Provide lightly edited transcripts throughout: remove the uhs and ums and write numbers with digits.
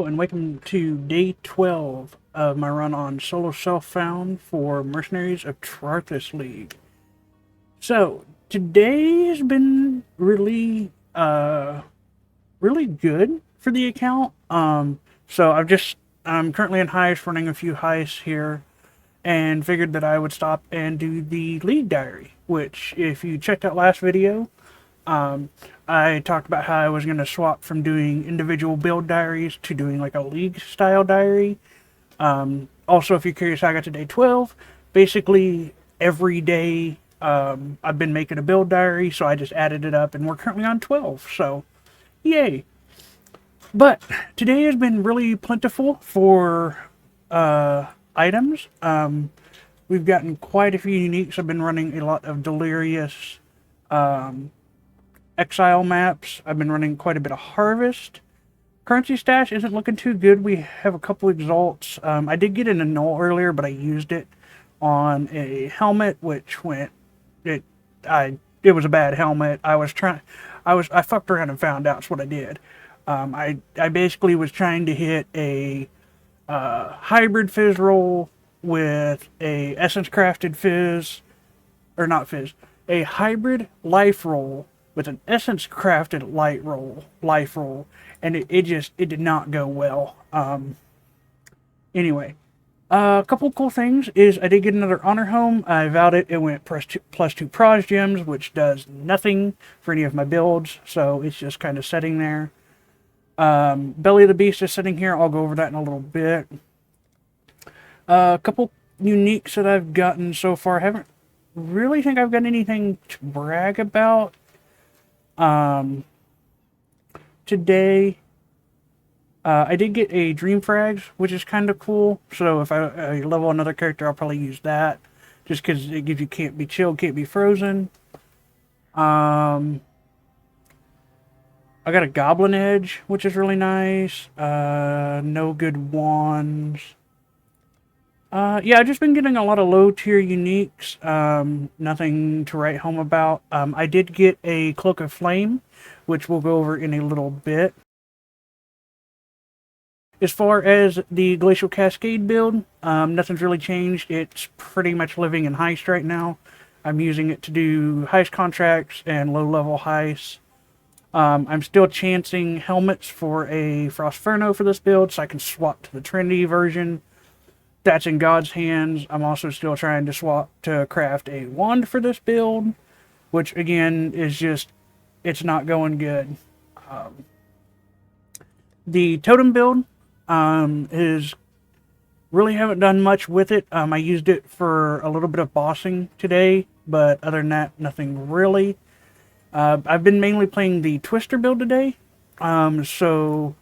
Hello and welcome to day 12 of my run on solo self-found for Mercenaries of Trathus League. So, today has been really good for the account. So I'm currently in heist, running a few heists here, and figured that I would stop and do the league diary, which if you checked out last video, I talked about how I was going to swap from doing individual build diaries to doing like a league style diary. Also, if you're curious how I got to day 12, basically every day I've been making a build diary, so I just added it up and we're currently on 12, so yay. But today has been really plentiful for items. We've gotten quite a few uniques. I've been running a lot of delirious Exile maps. I've been running quite a bit of Harvest. Currency stash isn't looking too good. We have a couple exalts. I did get an annul earlier, but I used it on a helmet, which went it was a bad helmet. I fucked around and found out. That's what I did. I basically was trying to hit a hybrid fizz roll with a essence crafted fizz, or not fizz, a hybrid life roll with an essence crafted life roll, and it did not go well. Anyway, a couple cool things is I did get another honor home. I vowed it. It went plus two pros gems, which does nothing for any of my builds, so it's just kind of sitting there. Belly of the Beast is sitting here. I'll go over that in a little bit. A couple uniques that I've gotten so far. Haven't really think I've got anything to brag about. Today, I did get a Dream Frags, which is kind of cool. So if I level another character, I'll probably use that. Just because it gives you can't be chilled, can't be frozen. I got a Goblin Edge, which is really nice. No good wands. Yeah, I've just been getting a lot of low tier uniques. Nothing to write home about. I did get a Cloak of Flame, which we'll go over in a little bit. As far as the Glacial Cascade build, nothing's really changed. It's pretty much living in heist right now. I'm using it to do heist contracts and low level heists. I'm still chancing helmets for a Frostferno for this build, so I can swap to the Trinity version. That's in God's hands. I'm also still trying to swap to craft a wand for this build, which again is just, it's not going good. The totem build is really haven't done much with it. I used it for a little bit of bossing today, but other than that, nothing really. I've been mainly playing the Twister build today, so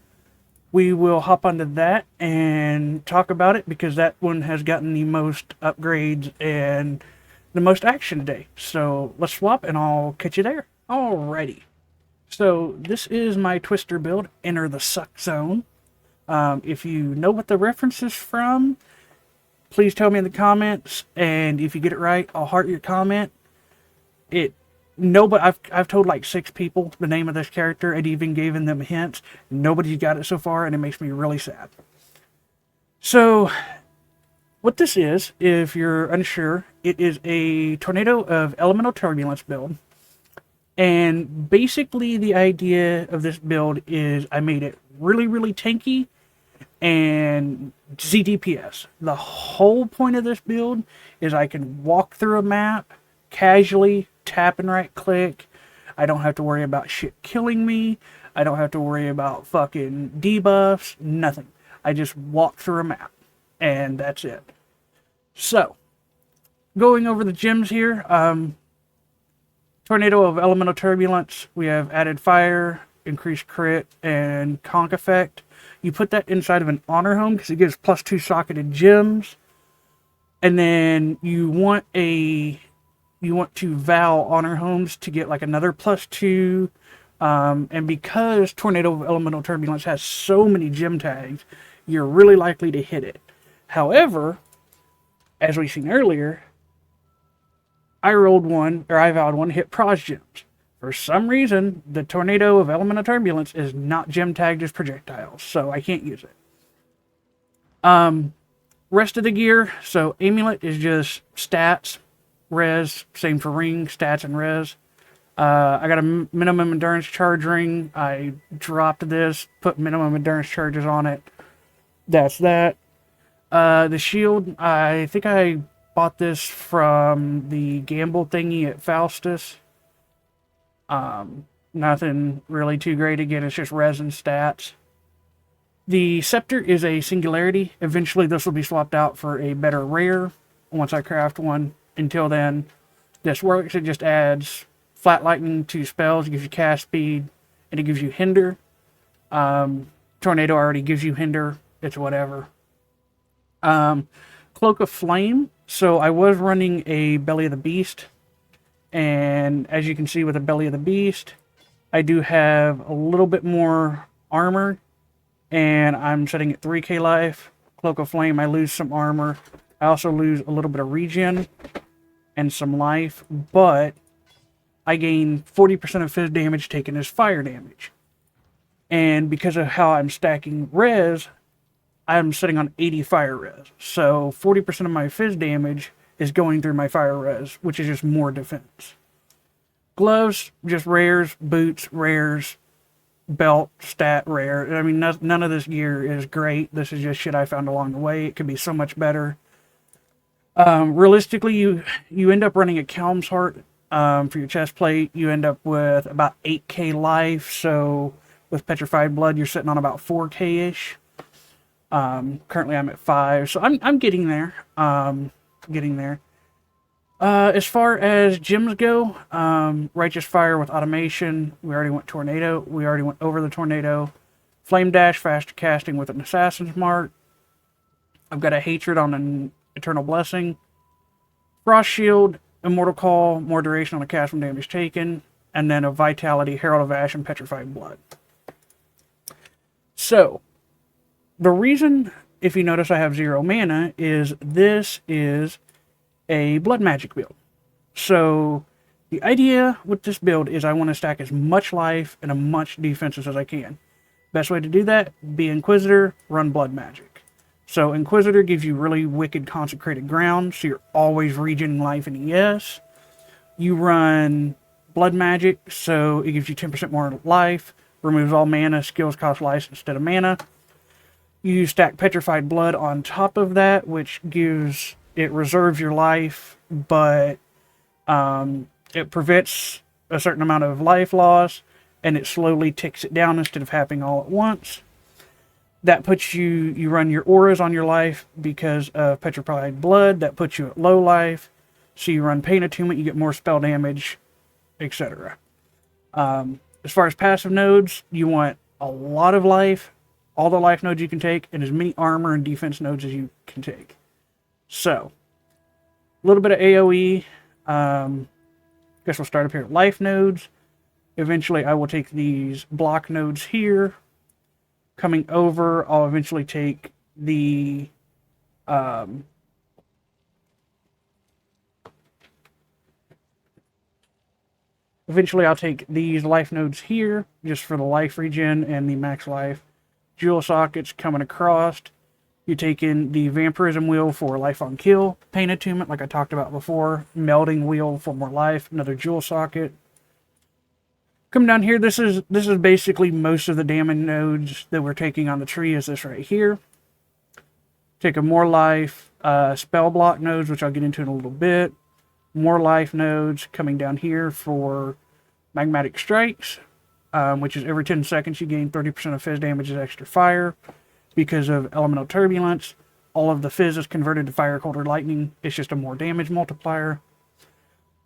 we will hop onto that and talk about it because that one has gotten the most upgrades and the most action today. So let's swap and I'll catch you there. Alrighty. So this is my Twister build, Enter the Suck Zone. If you know what the reference is from, please tell me in the comments, and if you get it right, I'll heart your comment. But I've told like 6 people the name of this character and even given them hints. Nobody's got it so far, and it makes me really sad. So, what this is, if you're unsure, it is a Tornado of Elemental Turbulence build. And basically the idea of this build is I made it really, really tanky and ZDPS. The whole point of this build is I can walk through a map casually, tap and right click. I don't have to worry about shit killing me. I don't have to worry about fucking debuffs, nothing. I just walk through a map, and that's it. So, going over the gems here, Tornado of Elemental Turbulence, we have added fire, increased crit, and conk effect. You put that inside of an honor home because it gives +2 socketed gems. And then you want to vow honor homes to get like another +2. And because Tornado of Elemental Turbulence has so many gem tags, you're really likely to hit it. However, as we've seen earlier, I vowed one, hit pros gems. For some reason, the Tornado of Elemental Turbulence is not gem tagged as projectiles, so I can't use it. Rest of the gear, so Amulet is just stats, res, same for ring, stats and res. I got a minimum endurance charge ring. I dropped this, put minimum endurance charges on it. That's that. The shield, I think I bought this from the gamble thingy at Faustus. Nothing really too great. Again, it's just resin stats. The scepter is a singularity. Eventually, this will be swapped out for a better rare once I craft one. Until then, this works. It just adds flat lightning to spells. It gives you cast speed, and it gives you hinder. Tornado already gives you hinder. It's whatever. Cloak of Flame. So I was running a Belly of the Beast. And as you can see with the Belly of the Beast, I do have a little bit more armor. And I'm setting it 3k life. Cloak of Flame, I lose some armor. I also lose a little bit of regen and some life. But I gain 40% of fizz damage taken as fire damage. And because of how I'm stacking res, I'm sitting on 80 fire res. So 40% of my fizz damage is going through my fire res, which is just more defense. Gloves, just rares, boots, rares, belt, stat, rare. I mean, none of this gear is great. This is just shit I found along the way. It could be so much better. Realistically, you end up running a Kelm's Heart for your chest plate. You end up with about 8k life. So with Petrified Blood, you're sitting on about 4k-ish. Currently I'm at 5, so I'm getting there. As far as gems go, Righteous Fire with automation. We already went Tornado. We already went over the Tornado. Flame Dash, faster casting with an Assassin's Mark. I've got a Hatred on an Eternal Blessing. Frost Shield, Immortal Call, more duration on the cast from damage taken. And then a Vitality, Herald of Ash, and Petrified Blood. So, the reason, if you notice I have 0 mana, is this is a blood magic build. So the idea with this build is I want to stack as much life and as much defenses as I can. Best way to do that, be Inquisitor, run blood magic. So Inquisitor gives you really wicked consecrated ground, so you're always regening life in ES. You run blood magic, so it gives you 10% more life, removes all mana, skills cost life instead of mana. You stack Petrified Blood on top of that, which gives it reserves your life, but it prevents a certain amount of life loss, and it slowly ticks it down instead of happening all at once. That puts you run your auras on your life because of Petrified Blood. That puts you at low life. So you run Pain Attunement, you get more spell damage, etc. As far as passive nodes, you want a lot of life, all the life nodes you can take, and as many armor and defense nodes as you can take. So, a little bit of AoE. Guess we'll start up here at life nodes. Eventually, I will take these block nodes here. Coming over, I'll eventually take the these life nodes here, just for the life regen and the max life. Jewel sockets coming across. You take in the Vampirism Wheel for life on kill, Pain Attunement, like I talked about before, Melding Wheel for more life, another Jewel socket. Come down here, this is basically most of the damage nodes that we're taking on the tree is this right here. Take a more life, spell block nodes, which I'll get into in a little bit. More life nodes coming down here for Magmatic Strikes, which is every 10 seconds you gain 30% of fizz damage as extra fire. Because of Elemental Turbulence, all of the fizz is converted to Fire, Cold, or Lightning. It's just a more damage multiplier.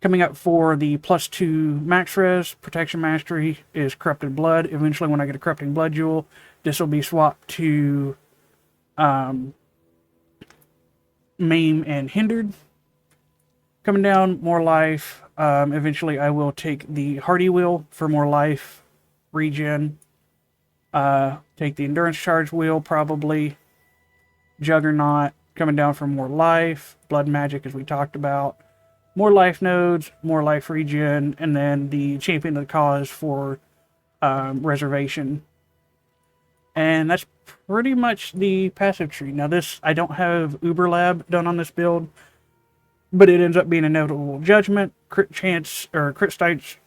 Coming up for the +2 max res, Protection Mastery is Corrupted Blood. Eventually, when I get a Corrupting Blood Jewel, this will be swapped to Maim and Hindered. Coming down, more life. Eventually, I will take the Hardy Wheel for more life regen. Take the Endurance Charge Wheel, probably. Juggernaut, coming down for more life. Blood Magic, as we talked about. more life nodes, more life regen, and then the champion of the cause for reservation. And that's pretty much the passive tree. Now this, I don't have Uber Lab done on this build, but it ends up being a notable judgment, crit chance, or crit strikes,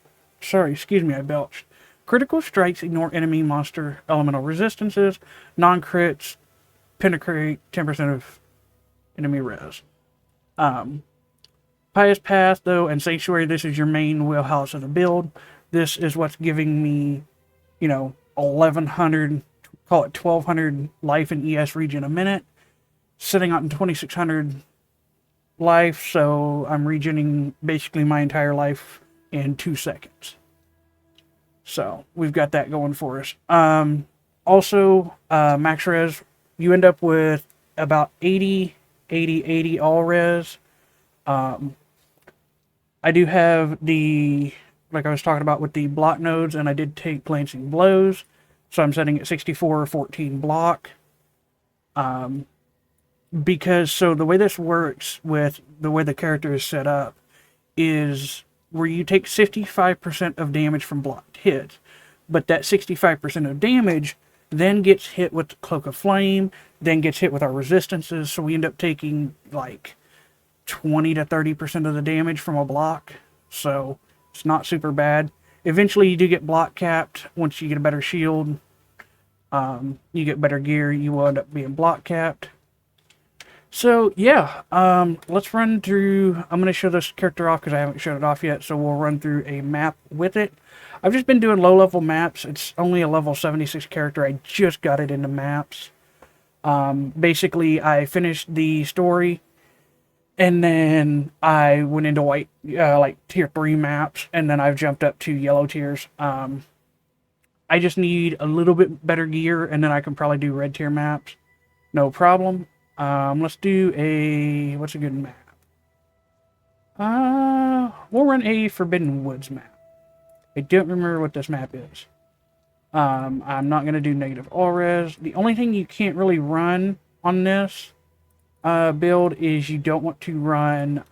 sorry, excuse me, I belched. Critical strikes ignore enemy monster elemental resistances, non-crits, penetrate 10% of enemy res. Pious Path, though, and Sanctuary, this is your main wheelhouse of the build. This is what's giving me, 1100, call it 1200 life in ES regen a minute, sitting on 2600 life, so I'm regening basically my entire life in 2 seconds. So we've got that going for us. Also, max res, you end up with about 80 all res. I do have the, like I was talking about with the block nodes, and I did take glancing blows, so I'm setting at 64 or 14 block. Because, so the way this works with the way the character is set up is where you take 65% of damage from blocked hits, but that 65% of damage then gets hit with the Cloak of Flame, then gets hit with our resistances, so we end up taking like 20 to 30% of the damage from a block, so it's not super bad. Eventually you do get block capped. Once you get a better shield, you get better gear, you will end up being block capped. So yeah, let's run through, I'm going to show this character off because I haven't showed it off yet, so we'll run through a map with it. I've just been doing low level maps. It's only a level 76 character. I just got it into maps. Basically I finished the story, and then I went into white, like tier 3 maps, and then I've jumped up to yellow tiers. I just need a little bit better gear, and then I can probably do red tier maps. No problem. Let's do a, what's a good map? We'll run a Forbidden Woods map. I don't remember what this map is. I'm not going to do negative all res. The only thing you can't really run on this build is you don't want to run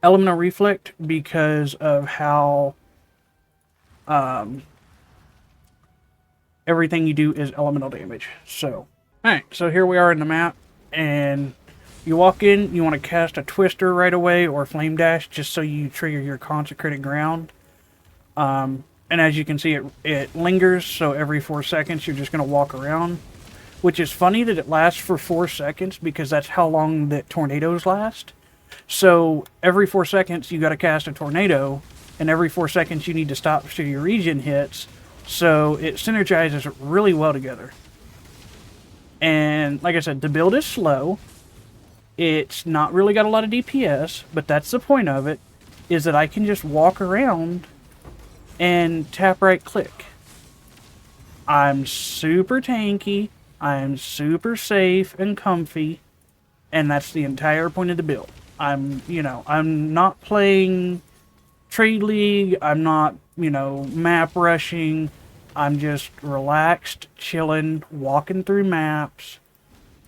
elemental reflect because of how everything you do is elemental damage. So alright, so here we are in the map, and you walk in, you want to cast a twister right away or flame dash just so you trigger your consecrated ground. And as you can see, it lingers, so every 4 seconds you're just going to walk around. Which is funny that it lasts for 4 seconds because that's how long that tornadoes last. So every 4 seconds you got to cast a tornado, and every 4 seconds you need to stop so your regen hits. So it synergizes really well together. And like I said, the build is slow. It's not really got a lot of DPS, but that's the point of it, is that I can just walk around and tap right click. I'm super tanky. I'm super safe and comfy, and that's the entire point of the build. I'm not playing Trade League, I'm not, map rushing. I'm just relaxed, chilling, walking through maps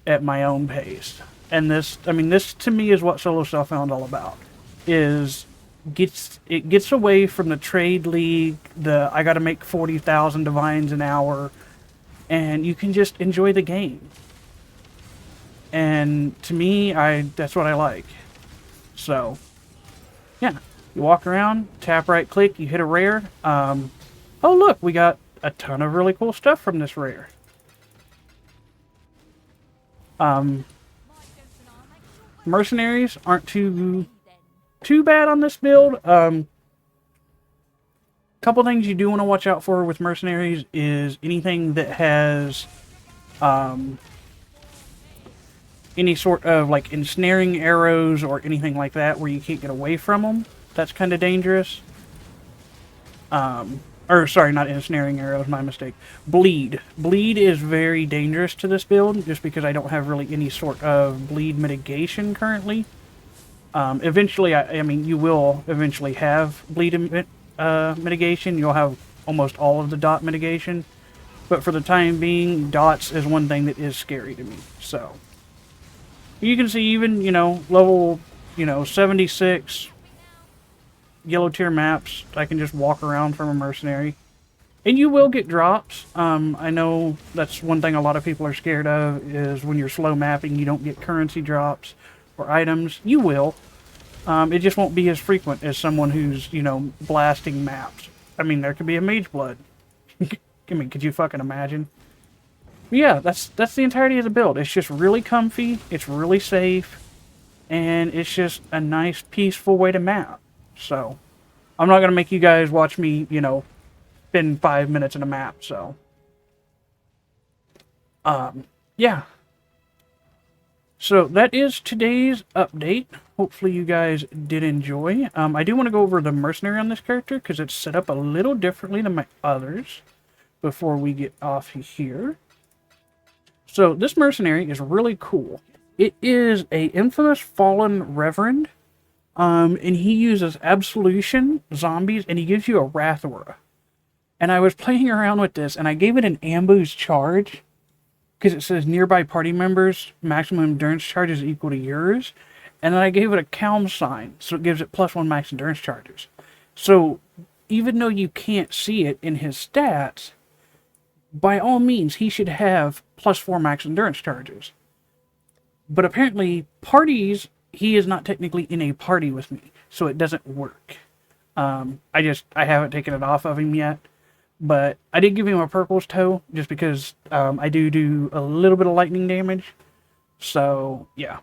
at my own pace. And this to me is what Solo Self-Found all about. It gets away from the Trade League, I gotta make 40,000 divines an hour, and you can just enjoy the game. And to me, that's what I like. So, yeah. You walk around, tap right click, you hit a rare. Oh look, we got a ton of really cool stuff from this rare. Mercenaries aren't too bad on this build. Couple things you do want to watch out for with Mercenaries is anything that has any sort of like ensnaring arrows or anything like that where you can't get away from them. That's kind of dangerous. Or sorry, not ensnaring arrows, my mistake. Bleed. Bleed is very dangerous to this build just because I don't have really any sort of bleed mitigation currently. Eventually, you will eventually have bleed mitigation. You'll have almost all of the dot mitigation. But for the time being, dots is one thing that is scary to me. So, you can see even, level 76 yellow tier maps. I can just walk around from a mercenary. And you will get drops. I know that's one thing a lot of people are scared of, is when you're slow mapping, you don't get currency drops or items. You will. It just won't be as frequent as someone who's, blasting maps. I mean, there could be a mage blood. I mean, could you fucking imagine? But yeah, that's the entirety of the build. It's just really comfy, it's really safe, and it's just a nice, peaceful way to map. So, I'm not going to make you guys watch me, spend 5 minutes in a map, so. Yeah. So, that is today's update. Hopefully you guys did enjoy. I do want to go over the mercenary on this character, because it's set up a little differently than my others, before we get off here. So, this mercenary is really cool. It is a infamous fallen reverend, and he uses absolution, zombies, and he gives you a wrath aura. And I was playing around with this, and I gave it an ambush charge, because it says nearby party members, maximum endurance charge is equal to yours. And then I gave it a calm sign, so it gives it +1 max endurance charges. So, even though you can't see it in his stats, by all means, he should have +4 max endurance charges. But apparently, parties, he is not technically in a party with me, so it doesn't work. I haven't taken it off of him yet. But I did give him a purple's toe, just because I do a little bit of lightning damage. So, yeah.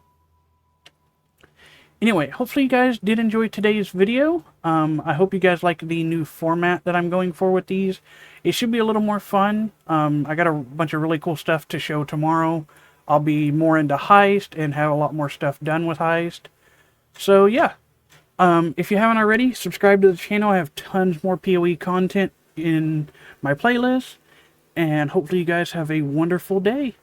Anyway, hopefully you guys did enjoy today's video. I hope you guys like the new format that I'm going for with these. It should be a little more fun. I got a bunch of really cool stuff to show tomorrow. I'll be more into Heist and have a lot more stuff done with Heist. So, yeah. If you haven't already, subscribe to the channel. I have tons more PoE content in my playlist, and hopefully you guys have a wonderful day.